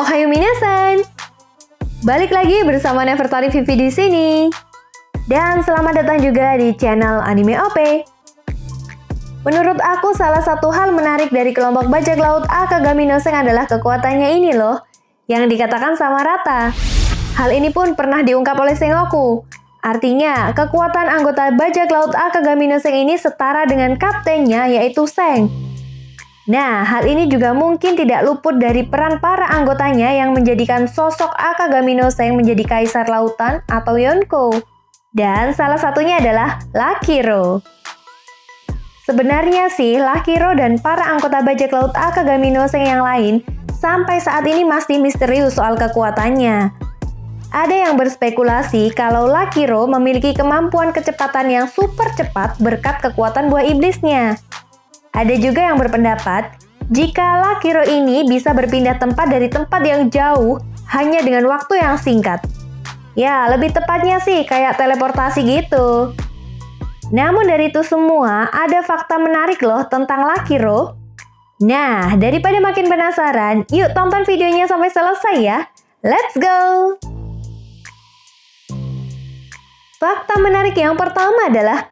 Ohayo minasan! Balik lagi bersama Nevertori Vivi di sini. Dan selamat datang juga di channel Anime OP. Menurut aku salah satu hal menarik dari kelompok bajak laut Akagami no Sen adalah kekuatannya ini loh, yang dikatakan sama rata. Hal ini pun pernah diungkap oleh Sengoku. Artinya, kekuatan anggota bajak laut Akagami no Sen ini setara dengan kaptennya yaitu Seng. Nah, hal ini juga mungkin tidak luput dari peran para anggotanya yang menjadikan sosok Akagami no Sen menjadi kaisar lautan atau Yonko. Dan salah satunya adalah Lakiro. Sebenarnya sih, Lakiro dan para anggota bajak laut Akagami no Sen yang lain sampai saat ini masih misterius soal kekuatannya. Ada yang berspekulasi kalau Lakiro memiliki kemampuan kecepatan yang super cepat berkat kekuatan buah iblisnya. Ada juga yang berpendapat, jika Lakiro ini bisa berpindah tempat dari tempat yang jauh hanya dengan waktu yang singkat. Ya, lebih tepatnya sih kayak teleportasi gitu. Namun dari itu semua, ada fakta menarik loh tentang Lakiro. Nah, daripada makin penasaran, yuk tonton videonya sampai selesai ya. Let's go! Fakta menarik yang pertama adalah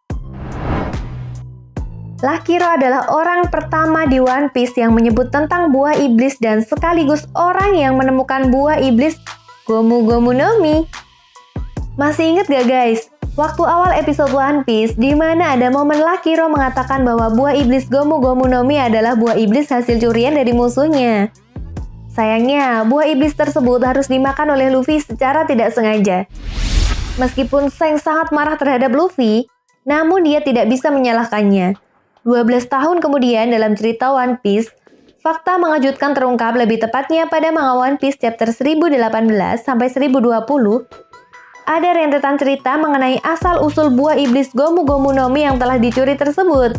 Lakiro adalah orang pertama di One Piece yang menyebut tentang buah iblis dan sekaligus orang yang menemukan buah iblis Gomu Gomu no Mi. Masih inget gak guys? Waktu awal episode One Piece, di mana ada momen Lakiro mengatakan bahwa buah iblis Gomu Gomu no Mi adalah buah iblis hasil curian dari musuhnya. Sayangnya, buah iblis tersebut harus dimakan oleh Luffy secara tidak sengaja. Meskipun Seng sangat marah terhadap Luffy, namun dia tidak bisa menyalahkannya. 12 tahun kemudian dalam cerita One Piece, fakta mengejutkan terungkap lebih tepatnya pada manga One Piece chapter 1018 sampai 1020. Ada rentetan cerita mengenai asal-usul buah iblis Gomu Gomu no Mi yang telah dicuri tersebut.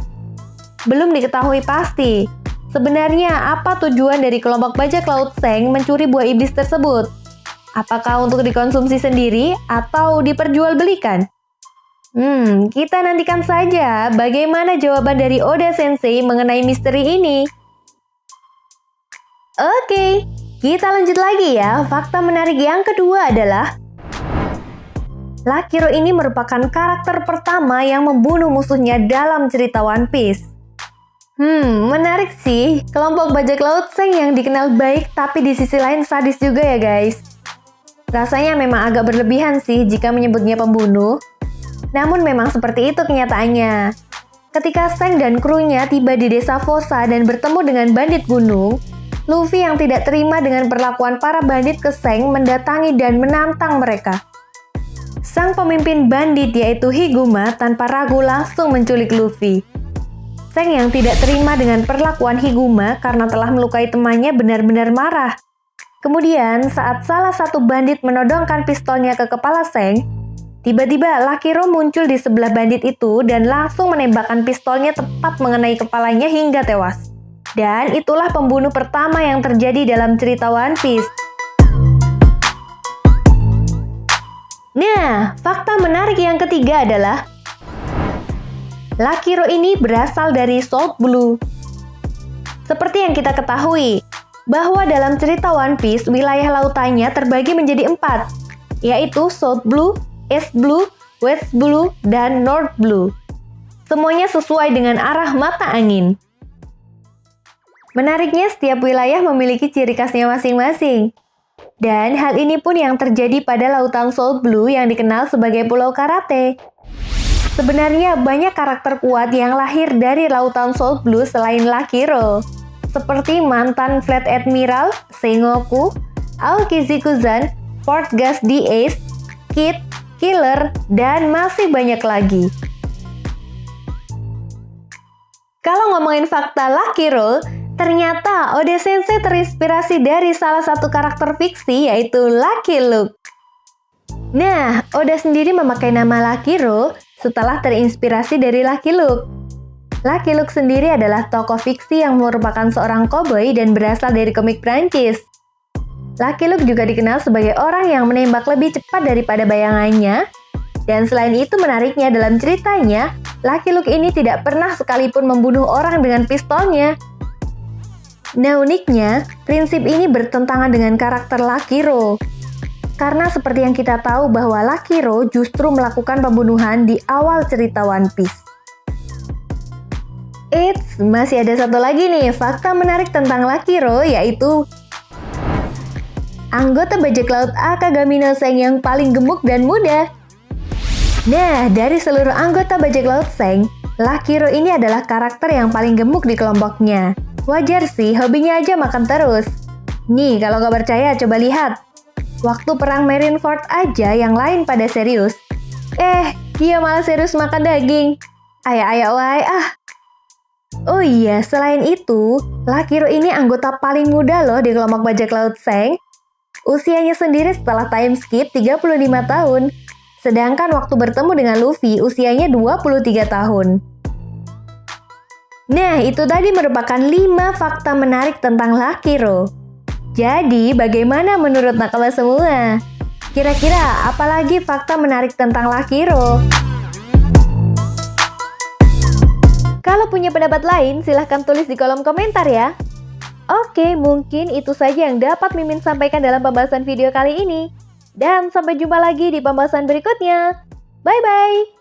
Belum diketahui pasti, sebenarnya apa tujuan dari kelompok bajak laut Seng mencuri buah iblis tersebut? Apakah untuk dikonsumsi sendiri atau diperjualbelikan? Kita nantikan saja bagaimana jawaban dari Oda Sensei mengenai misteri ini. Oke, kita lanjut lagi ya. Fakta menarik yang kedua adalah Lakiro ini merupakan karakter pertama yang membunuh musuhnya dalam cerita One Piece. Menarik sih. Kelompok bajak laut Seng yang dikenal baik tapi di sisi lain sadis juga ya guys. Rasanya memang agak berlebihan sih jika menyebutnya pembunuh. Namun memang seperti itu kenyataannya. Ketika Seng dan krunya tiba di desa Fossa dan bertemu dengan bandit gunung, Luffy yang tidak terima dengan perlakuan para bandit ke Seng mendatangi dan menantang mereka. Sang pemimpin bandit yaitu Higuma tanpa ragu langsung menculik Luffy. Seng yang tidak terima dengan perlakuan Higuma karena telah melukai temannya benar-benar marah. Kemudian saat salah satu bandit menodongkan pistolnya ke kepala Seng, tiba-tiba Lakiro muncul di sebelah bandit itu dan langsung menembakkan pistolnya tepat mengenai kepalanya hingga tewas. Dan itulah pembunuh pertama yang terjadi dalam cerita One Piece. Nah, fakta menarik yang ketiga adalah Lakiro ini berasal dari Salt Blue. Seperti yang kita ketahui, bahwa dalam cerita One Piece wilayah lautannya terbagi menjadi 4, yaitu South Blue, East Blue, West Blue, dan North Blue. Semuanya sesuai dengan arah mata angin. Menariknya, setiap wilayah memiliki ciri khasnya masing-masing. Dan hal ini pun yang terjadi pada lautan South Blue yang dikenal sebagai Pulau Karate. Sebenarnya banyak karakter kuat yang lahir dari lautan South Blue selain Lakiro. Seperti mantan Fleet Admiral, Sengoku, Aokizukuzan, Port Gas D. Ace, Kid, Killer, dan masih banyak lagi. Kalau ngomongin fakta Lakiro, ternyata Oda Sensei terinspirasi dari salah satu karakter fiksi yaitu Lucky Luke. Nah, Oda sendiri memakai nama Lakiro setelah terinspirasi dari Lucky Luke. Lucky Luke sendiri adalah tokoh fiksi yang merupakan seorang koboi dan berasal dari komik Prancis. Lucky Luke juga dikenal sebagai orang yang menembak lebih cepat daripada bayangannya. Dan selain itu menariknya dalam ceritanya, Lucky Luke ini tidak pernah sekalipun membunuh orang dengan pistolnya. Nah uniknya, prinsip ini bertentangan dengan karakter Lakiro. Karena seperti yang kita tahu bahwa Lakiro justru melakukan pembunuhan di awal cerita One Piece. Eits, masih ada satu lagi nih fakta menarik tentang Lakiro, yaitu anggota bajak laut Akagami no Seng yang paling gemuk dan muda. Nah, dari seluruh anggota bajak laut Seng, Lakiro ini adalah karakter yang paling gemuk di kelompoknya. Wajar sih, hobinya aja makan terus. Nih, kalau nggak percaya, coba lihat. Waktu perang Marineford aja yang lain pada serius. Dia malah serius makan daging. Ayo, Oh iya, selain itu, Lakiro ini anggota paling muda loh di kelompok bajak laut Seng. Usianya sendiri setelah time skip 35 tahun. Sedangkan waktu bertemu dengan Luffy, usianya 23 tahun. Nah, itu tadi merupakan 5 fakta menarik tentang Lakiro. Jadi, bagaimana menurut nakama semua? Kira-kira apalagi fakta menarik tentang Lakiro? Kalau punya pendapat lain, silahkan tulis di kolom komentar ya. Oke, mungkin itu saja yang dapat Mimin sampaikan dalam pembahasan video kali ini. Dan sampai jumpa lagi di pembahasan berikutnya. Bye-bye!